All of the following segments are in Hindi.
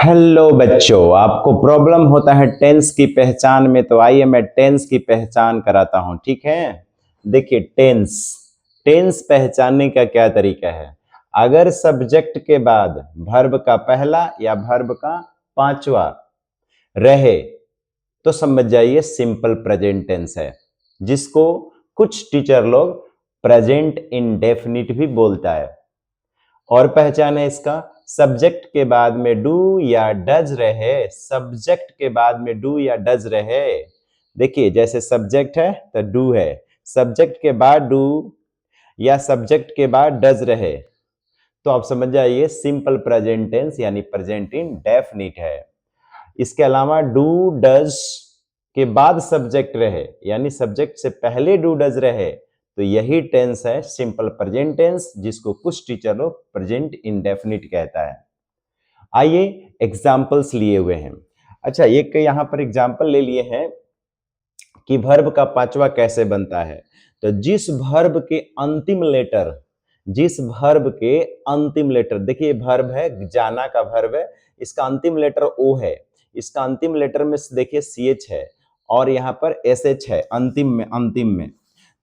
हेलो बच्चों, आपको प्रॉब्लम होता है टेंस की पहचान में, तो आइए मैं टेंस की पहचान कराता हूं। ठीक है, देखिए टेंस टेंस पहचानने का क्या तरीका है। अगर सब्जेक्ट के बाद वर्ब का पहला या वर्ब का पांचवा रहे तो समझ जाइए सिंपल प्रेजेंट टेंस है, जिसको कुछ टीचर लोग प्रेजेंट इंडेफिनिट भी बोलता है। और पहचान है इसका, सब्जेक्ट के बाद में डू या डज रहे, सब्जेक्ट के बाद में डू या डज रहे। देखिए जैसे सब्जेक्ट है तो डू है, सब्जेक्ट के बाद डू या सब्जेक्ट के बाद डज रहे, तो आप समझ जाइए सिंपल प्रेजेंट टेंस यानी प्रेजेंट इंडेफिनिट है। इसके अलावा डू डज के बाद सब्जेक्ट रहे यानी सब्जेक्ट से पहले डू डज रहे, तो यही टेंस है सिंपल प्रेजेंट टेंस, जिसको कुछ टीचर लोग प्रेजेंट इंडेफिनिट कहता है। आइए एग्जांपल्स लिए हुए हैं। अच्छा, एक यहां पर एग्जांपल ले लिए हैं कि वर्ब का पांचवा कैसे बनता है। तो जिस वर्ब के अंतिम लेटर, जिस वर्ब के अंतिम लेटर, देखिए वर्ब है, जाना का वर्ब है, इसका अंतिम लेटर ओ है, इसका अंतिम लेटर में देखिए सी एच है और यहाँ पर एस एच है अंतिम में।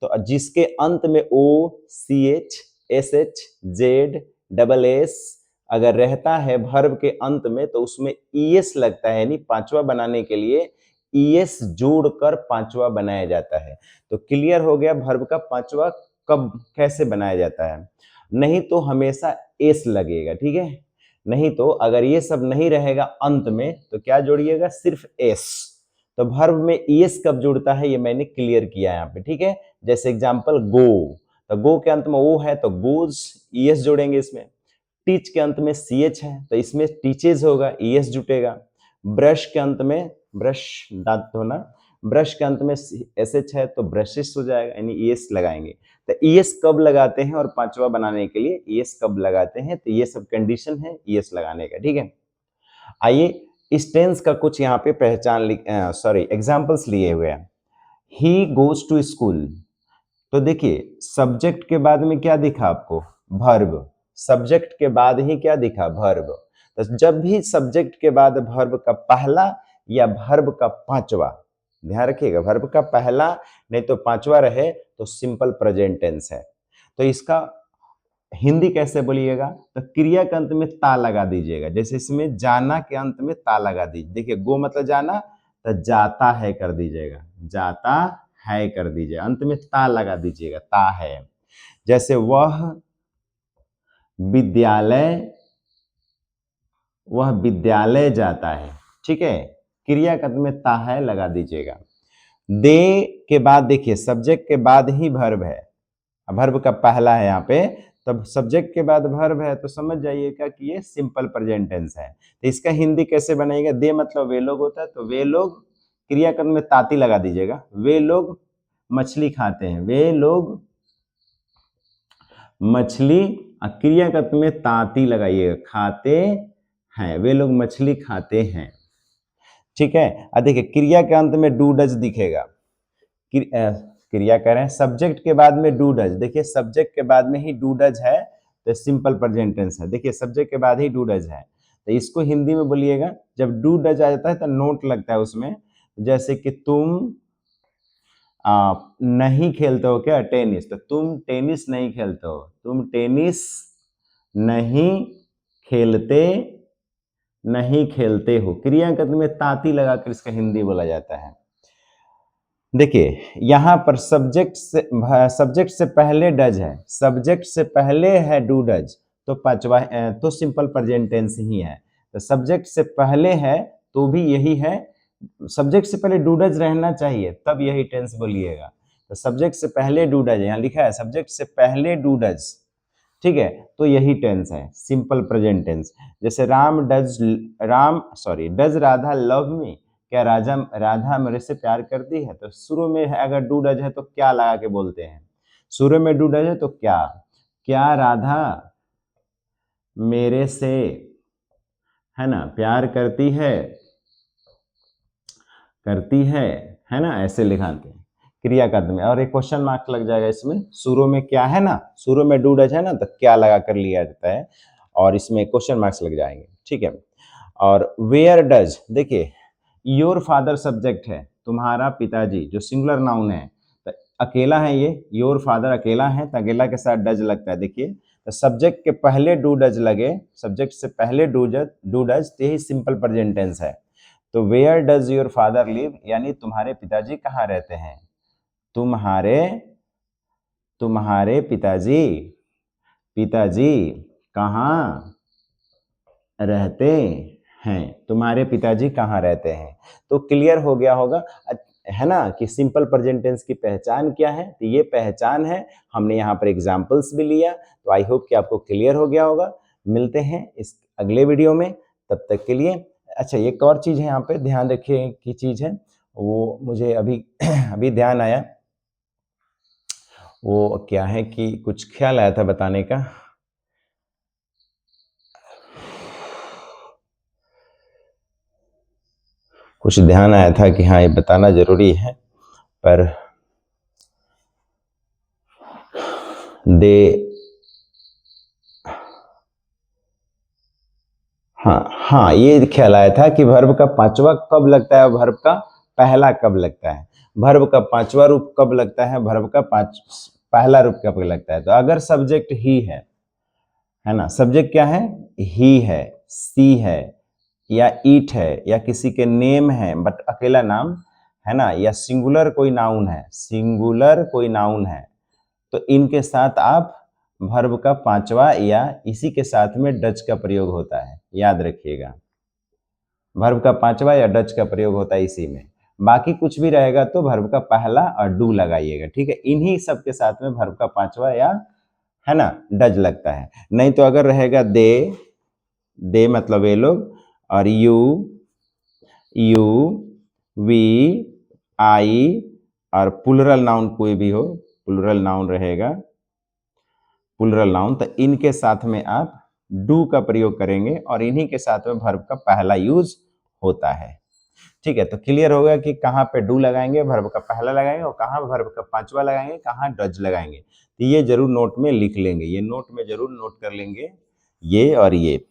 तो जिसके अंत में O C H S H Z double S अगर रहता है वर्ब के अंत में, तो उसमें ई एस लगता है, यानी पांचवा बनाने के लिए ईएस जोड़कर पांचवा बनाया जाता है। तो क्लियर हो गया वर्ब का पांचवा कब कैसे बनाया जाता है। नहीं तो हमेशा एस लगेगा, ठीक है। नहीं तो अगर ये सब नहीं रहेगा अंत में तो क्या जोड़िएगा, सिर्फ एस। तो वर्ब में ईएस कब जुड़ता है ये मैंने क्लियर किया यहाँ पे, ठीक है। जैसे एग्जांपल गो, तो गो के अंत में ओ है तो गोज, ईएस जोड़ेंगे इसमें। टीच के अंत में सी एच है तो इसमें टीचेज होगा, ईएस जुटेगा। ब्रश के अंत में, ब्रश दांत धोना, ब्रश के अंत में एस एच है तो ब्रशेस हो जाएगा, यानी ईएस लगाएंगे। तो ईएस कब लगाते हैं और पांचवा बनाने के लिए ईएस कब लगाते हैं, तो ये सब कंडीशन है ईएस लगाने का, ठीक है। आइए इस टेंस का कुछ यहाँ पे पहचान एग्जांपल्स लिए हुए हैं। ही गोज टू स्कूल, तो देखिए सब्जेक्ट के बाद में क्या दिखा आपको, वर्ब। सब्जेक्ट के बाद ही क्या दिखा, वर्ब। तो जब भी सब्जेक्ट के बाद वर्ब का पहला या वर्ब का पांचवा, ध्यान रखिएगा वर्ब का पहला नहीं तो पांचवा रहे तो सिंपल प्रेजेंट टेंस है। तो इसका हिंदी कैसे बोलिएगा, तो क्रिया के अंत में ता लगा दीजिएगा। जैसे इसमें जाना के अंत में ता लगा दीजिए, देखिए गो मतलब जाना, तो जाता है कर दीजिएगा, जाता है कर दीजिए, अंत में ता लगा दीजिएगा, ता है। जैसे वह विद्यालय जाता है, ठीक है, क्रिया के अंत में ता है लगा दीजिएगा। दे के बाद देखिए सब्जेक्ट के बाद ही वर्ब है, वर्ब का पहला है यहाँ पे, तब सब्जेक्ट के बाद वर्ब है तो समझ जाइएगा कि ये सिंपल प्रेजेंट टेंस है। तो इसका हिंदी कैसे बनेगा, दे मतलब वे लोग होता है, तो वे लोग क्रियाक्रम में ताती लगा दीजिएगा, वे लोग मछली खाते हैं, वे लोग मछली, क्रियाक्रम में ताती लगाइएगा, खाते हैं, वे लोग मछली खाते हैं, ठीक है। अब देखिए क्रिया के अंत में डू डज दिखेगा, क्रिया कह रहे हैं सब्जेक्ट के बाद में डू डज, देखिए सब्जेक्ट के बाद में ही डू डज है तो सिंपल प्रेजेंट टेंस है। देखिए सब्जेक्ट के बाद ही डू डज है, तो इसको हिंदी में बोलिएगा, जब डू डज आ जाता है तो नोट लगता है उसमें, जैसे कि तुम नहीं खेलते हो क्या टेनिस, तो तुम टेनिस नहीं खेलते हो, तुम टेनिस नहीं खेलते, नहीं खेलते हो, क्रिया के अंत में ताती लगाकर इसका हिंदी बोला जाता है। देखिए यहां पर सब्जेक्ट से पहले डज है, सब्जेक्ट से पहले है डू डज, तो पांचवा तो सिंपल प्रेजेंट टेंस ही है। तो सब्जेक्ट से पहले है तो भी यही है, सब्जेक्ट से पहले डू डज रहना चाहिए तब यही टेंस बोलिएगा। तो सब्जेक्ट से पहले डू डज, यहाँ लिखा है सब्जेक्ट से पहले डू डज, ठीक है, तो यही टेंस है सिंपल प्रेजेंट टेंस। जैसे डज राधा लव मी, क्या राधा मेरे से प्यार करती है, तो शुरू में है अगर डू डज है तो क्या लगा के बोलते हैं, शुरू में डू डज है तो क्या, क्या राधा मेरे से, है ना, प्यार करती है ना, ऐसे लिखाते हैं क्रिया का में। और एक क्वेश्चन मार्क लग जाएगा इसमें, शुरू में क्या है ना, शुरू में डू डज है ना, तो क्या लगा कर लिया जाता है और इसमें क्वेश्चन मार्क्स लग जाएंगे, ठीक है। और वेयर डज, देखिए योर फादर सब्जेक्ट है, तुम्हारा पिताजी जो सिंगुलर नाउन है, तो अकेला है ये, योर फादर अकेला है तो अकेला के साथ डज लगता है। देखिए तो सब्जेक्ट के पहले डू डज लगे, सब्जेक्ट से पहले डू डज, तो यही सिंपल प्रेजेंट टेंस है। तो where does your father live, यानी तुम्हारे पिताजी कहाँ रहते हैं, तुम्हारे तुम्हारे पिताजी पिताजी कहाँ रहते हैं, तुम्हारे पिताजी कहाँ रहते हैं। तो क्लियर हो गया होगा, है ना, कि सिंपल प्रेजेंट टेंस की पहचान क्या है। तो ये पहचान है, हमने यहाँ पर एग्जाम्पल्स भी लिया। तो आई होप कि आपको क्लियर हो गया होगा। मिलते हैं इस अगले वीडियो में, तब तक के लिए। अच्छा, एक और चीज़ है यहाँ पे ध्यान रखिए की चीज़ है, वो मुझे अभी अभी ध्यान आया, वो क्या है कि कुछ ख्याल आया था बताने का, कुछ ध्यान आया था कि हाँ ये बताना जरूरी है, पर दे, हाँ ये ख्याल आया था कि वर्ब का पांचवा कब लगता है, वर्ब का पहला कब लगता है, वर्ब का पांचवा रूप कब लगता है, वर्ब का पहला रूप कब लगता है। तो अगर सब्जेक्ट ही है ना, सब्जेक्ट क्या है, ही है, सी है, या ईट है, या किसी के नेम है बट अकेला नाम है ना, या सिंगुलर कोई नाउन है, सिंगुलर कोई नाउन है, तो इनके साथ आप वर्ब का पांचवा या इसी के साथ में डच का प्रयोग होता है, याद रखिएगा। वर्ब का पांचवा या डच का प्रयोग होता है इसी में। बाकी कुछ भी रहेगा तो वर्ब का पहला और डू लगाइएगा, ठीक है। इन्हीं सब के साथ में वर्ब का पांचवा या, है ना, डज लगता है। नहीं तो अगर रहेगा दे मतलब ये लोग, और यू, वी, आई, और प्लुरल नाउन कोई भी हो, प्लुरल नाउन रहेगा, प्लुरल नाउन, तो इनके साथ में आप डू का प्रयोग करेंगे और इन्हीं के साथ में वर्ब का पहला यूज होता है, ठीक है। तो क्लियर होगा कि कहाँ पे डू लगाएंगे, वर्ब का पहला लगाएंगे, और कहाँ वर्ब का पांचवा लगाएंगे, कहाँ डज लगाएंगे। तो ये जरूर नोट में लिख लेंगे, ये नोट में जरूर नोट कर लेंगे, ये और ये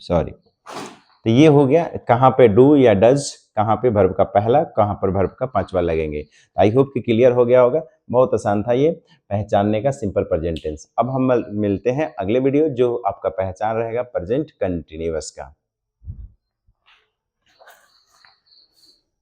सॉरी। तो ये हो गया कहाँ पे डू या डज, कहाँ पे वर्ब का पहला, कहाँ पर वर्ब का पांचवा लगेंगे। आई होप कि क्लियर हो गया होगा। बहुत आसान था ये पहचानने का सिंपल प्रेजेंट टेंस। अब हम मिलते हैं अगले वीडियो जो आपका पहचान रहेगा प्रेजेंट कंटिन्यूअस का।